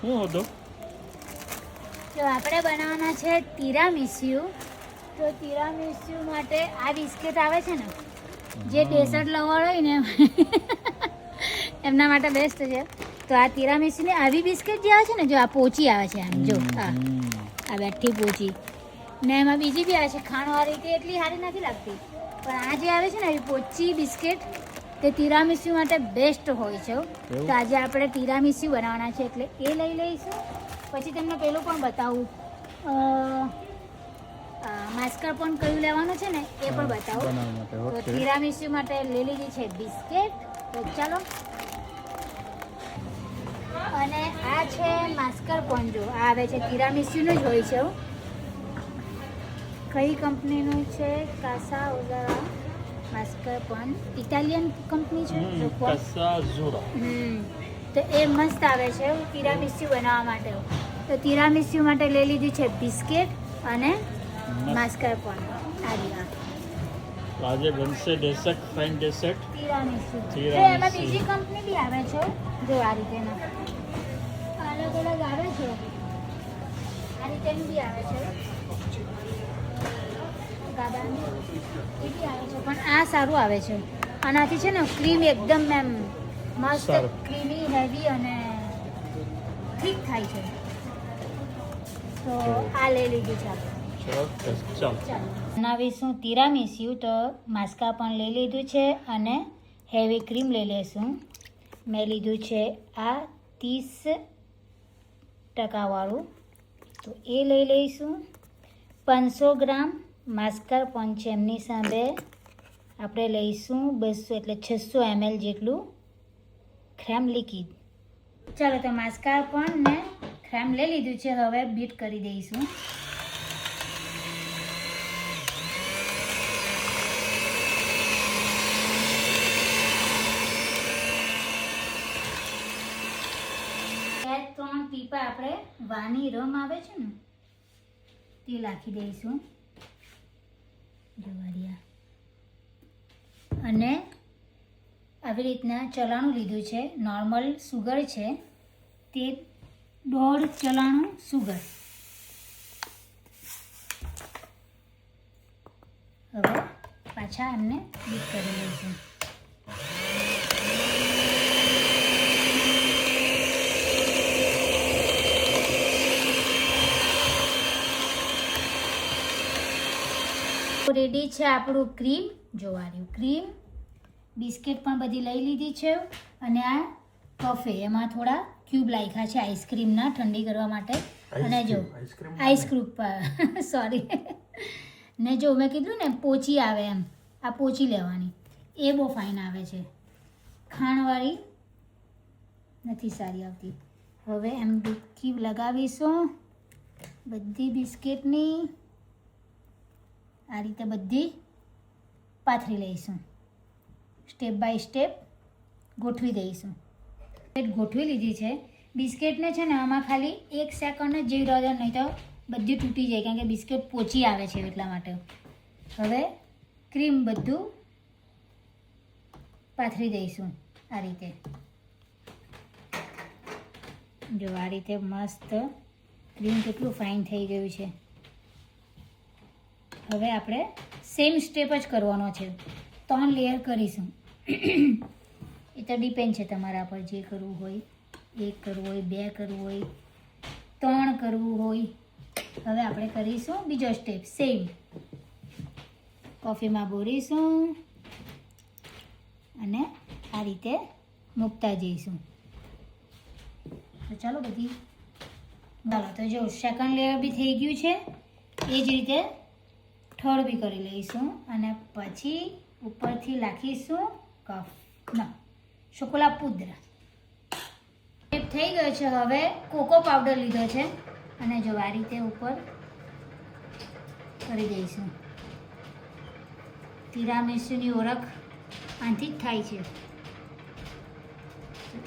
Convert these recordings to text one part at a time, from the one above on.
શું હતું? તો આપણે બનાવવાના છે તિરામિસ્યુ. તો તિરામિસ્યુ માટે આ બિસ્કિટ આવે છે ને, જે ડેઝર્ટ લવર હોય ને એમના માટે બેસ્ટ છે. તો આ તિરામિસ્યુ ને આવી બિસ્કિટ જે આવે છે ને, જો આ પોચી આવે છે, આમ જો આ બેઠી પોચી ને, એમાં બીજી બી આવે છે ખાણવાળી, તે એટલી સારી નથી લાગતી, પણ આ જે આવે છે ને એવી પોચી બિસ્કિટ તે તિરામિસ્યુ માટે બેસ્ટ હોય છે. તો આજે આપણે તિરામિસ્યુ બનાવવાના છે એટલે એ લઈ લઈશું. પછી તમને પેલું પણ બતાવું, માસ્કાર્પોને કયું લેવાનું છે ને એ પણ બતાવું. તો તિરામિસ્યુ માટે લઈ લીધી છે બિસ્કિટ. તો ચાલો, અને આ છે માસ્કાર્પોને. જો આ આવે છે તિરામિસ્યુનું જ હોય છે. કઈ કંપનીનું છે? કાસા ઉઝારા માસ્કાર્પોને, ઇટાલિયન કંપની છે. તો એ મસ્ત આવે છે તિરામિસ્યુ બનાવવા માટે. તો તિરામિસ્યુ માટે લઈ લીધી છે બિસ્કિટ અને માસ્કાર્પોને. આજે બનશે ડેઝર્ટ, ફાઇન ડેઝર્ટ તિરામિસ્યુ. એમાં બીજી કંપની બી આવે છે, જો આ રીતેના અલગ અલગ આવે છે. આ રીતેનું બી આવે છે, ગાદાની એ બી આવે છે, પણ આ સારું આવે છે. આનાથી છે ને ક્રીમ એકદમ એમ મસ્ત ક્રીમી, હેવી અને ઠીક થાય છે. તો આ લઈ લીધું છે આપણે. બનાવીશું તિરામિસ્યુ. તો માસ્કાર્પોને લઈ લીધું છે અને હેવી ક્રીમ લઈ લઈશું. મેં લીધું છે આ 30% વાળું, તો એ લઈ લઈશું. 500 ગ્રામ માસ્કાર્પોને છે, એમની સામે આપણે લઈશું 200 એટલે 600 ml જેટલું ક્રેમ લિક્વિડ. ચાલો, તો માસ્કાર્પોને ને ક્રેમ લઈ લીધું છે, હવે બીટ કરી દઈશું. ત્રણ ટીપા આપણે વાની રમ આવે છે ને તે નાખી દઈશું. જવારિયા અને આવી રીતના ચલાણું લીધું છે. નોર્મલ સુગર છે તે 1.5 ચલાણું સુગર. હવે પાછા એમને બીટ કરી લઈશું. રેડી છે આપણું ક્રીમ. જોવાનું ક્રીમ, બિસ્કિટ પણ બધી લઈ લીધી છે, અને આ કફે એમાં થોડા ક્યુબ નાખ્યા છે આઈસ્ક્રીમના, ઠંડી કરવા માટે. અને જો આઈસ્ક્રીમ સોરી ને, જો મેં કીધું ને પોચી આવે એમ, આ પોચી લેવાની, એ બહુ ફાઇન આવે છે. ખાણવાળી નથી સારી આવતી. હવે એમ ક્યુબ લગાવીશું બધી બિસ્કિટની. આ રીતે બધી પાથરી લઈશું, સ્ટેપ બાય સ્ટેપ ગોઠવી દઈશું. ગોઠવી લીધી છે બિસ્કિટને છે ને, આમાં ખાલી 1 સેકન્ડ જ જેવી રહે, નહીં તો બધી તૂટી જાય, કારણ કે બિસ્કિટ પોચી આવે છે એટલા માટે. હવે ક્રીમ બધું પાથરી દઈશું આ રીતે. જો આ રીતે મસ્ત ક્રીમ કેટલું ફાઇન થઈ ગયું છે. હવે આપણે સેમ સ્ટેપ જ કરવાનો છે, 3 લેયર કરીશું. એ તો ડિપેન્ડ છે તમારા પર, જે કરવું હોય, 1 કરવું હોય, 2 કરવું હોય, 3 કરવું હોય. હવે આપણે કરીશું બીજો સ્ટેપ સેમ. કોફીમાં બોરીશું અને આ રીતે મૂકતા જઈશું. તો ચાલો બધી, ચાલો તો જો સેકન્ડ લેયર બી થઈ ગયું છે. એ જ રીતે થર્ડ બી કરી લઈશું, અને પછી ઉપરથી નાખીશું શોકોલા પુદ્ર. થઈ ગયો છે. હવે કોકો પાવડર લીધો છે, અને જો આ રીતે ઉપર કરી દઈશું. તિરામિસ્યુની ઓળખ આનાથી જ થાય છે.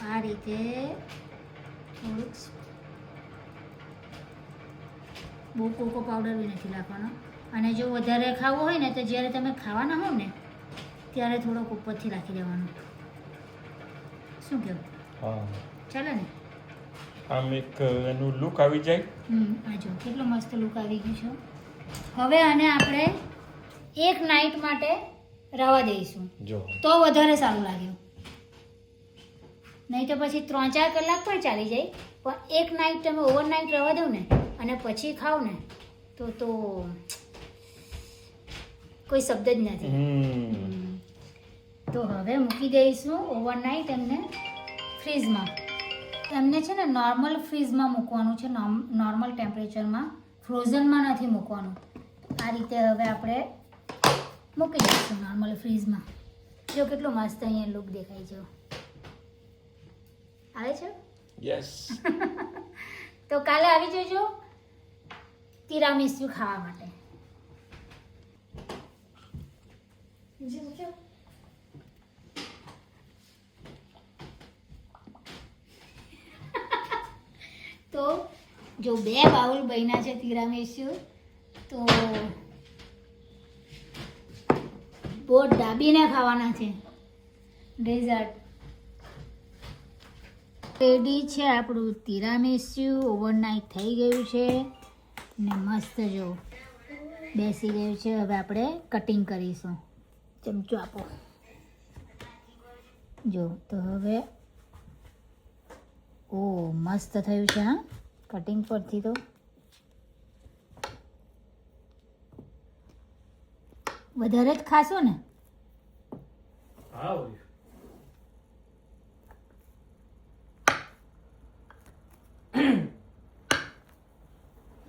આ રીતે થોડુંક, બહુ કોકો પાવડર બી નથી નાખવાનો. અને જો વધારે ખાવું હોય ને, તો જ્યારે તમે ખાવાના હો ને ત્યારે થોડોક ઉપરથી નાખી દેવાનો. શું કહેવું? ચાલો ને. આમ એક એનું લુક આવી જાય. આ જો કેટલો મસ્ત લુક આવી ગયું છે. હવે આને આપણે એક નાઇટ માટે રવા દઈશું જો તો વધારે સારું લાગ્યું. નહીં તો પછી 3-4 કલાક પણ ચાલી જાય, પણ એક નાઇટ તમે ઓવરનાઇટ રવા દો ને અને પછી ખાઓ ને તો કોઈ શબ્દ જ નથી. તો હવે મૂકી દઈશું ઓવરનાઇટ એમને ફ્રીઝમાં. એમને છે ને નોર્મલ ફ્રીઝમાં મૂકવાનું છે, નોર્મલ ટેમ્પરેચરમાં, ફ્રોઝનમાં નથી મૂકવાનું. આ રીતે હવે આપણે મૂકી દઈશું નોર્મલ ફ્રીઝમાં. જો કેટલું મસ્ત અહીંયા લુક દેખાય છે. આવે છે? યસ. તો કાલે આવી જજો તિરામીસુ ખાવા માટે. તો જો 2 બાઉલ બન્યા છે તિરામીસુ, તો બહુ દાબીને ખાવાના છે. ડેઝર્ટ રેડી છે આપણું તિરામીસુ. ઓવરનાઇટ થઈ ગયું છે ને મસ્ત જો બેસી ગયું છે. હવે આપણે કટિંગ કરીશું. ચમચો આપો. જો તો હવે ઓ મસ્ત થયું છે. હા, કટિંગ પરથી તો વધારે જ ખાશો ને?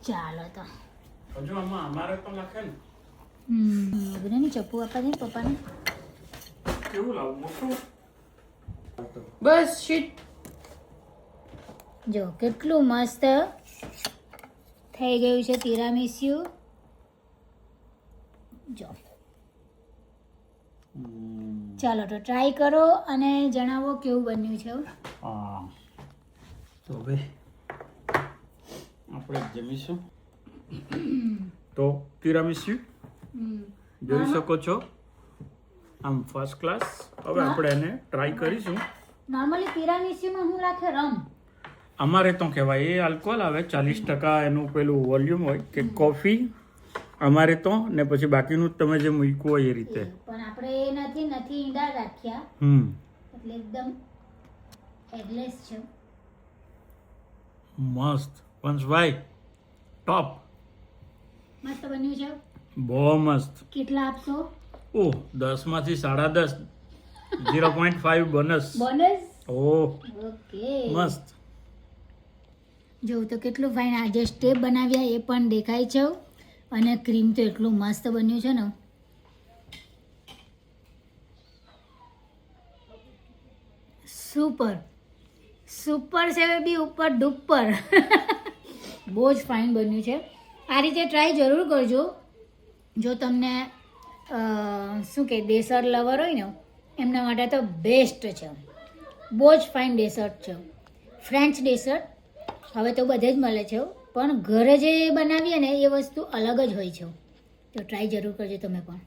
ચાલો તો હજુ આમાં અમારે તો નાખે ને. બધાની ચપ્પુ આપવા દે પપ્પાને. કેવું લાવું મોટું? બસ શીટ. જો કેટલું મસ્ત થઈ ગયું છે તિરામીસુ. જો ચાલો તો ટ્રાય કરો અને જણાવો કેવું બન્યું છે. હા, તો હવે આપણે જમીશું. તો તિરામીસુ જોઈ શકો છો, આમ ફર્સ્ટ ક્લાસ. હવે આપણે એને ટ્રાય કરીશું. નોર્મલી તિરામીસુમાં હું રાખે રમ. અમારે તો કહેવાય એ આલ્કોહોલ આવે, 40% એનું પેલું વોલ્યુમ હોય કે કોફી અમારે તો, ને પછી બાકીનું તમે જે મૂક્યું હોય એ રીતે. પણ આપણે એ નથી ઈંડા રાખ્યા, એટલે એકદમ એગલેસ છે. મસ્ત પંચભાઈ, ટોપ. મસ્ત બન્યું છે. બહુ મસ્ત. કેટલા આપશો? ઓહ, 10 માંથી 10.5. 0.5 બોનસ. બોનસ. ઓહ ઓકે, મસ્ત. જો તો કેટલું ફાઇન. આજે સ્ટેપ બનાવ્યા એ પણ દેખાય છે, અને ક્રીમ તો એટલું મસ્ત બન્યું છે ને. સુપર સુપર છે બી ઉપર ડુપર. બહુ જ ફાઇન બન્યું છે. આ રીતે ટ્રાય જરૂર કરજો. જો તમને શું કે ડેસર્ટ લવર હોય ને એમના માટે તો બેસ્ટ છે. બહુ જ ફાઇન ડેસર્ટ છે. ફ્રેન્ચ ડેસર્ટ હવે તો બધે જ મળે છે, પણ ઘરે જે બનાવીએ ને એ વસ્તુ અલગ જ હોય છે. તો ટ્રાય જરૂર કરજો તમે પણ.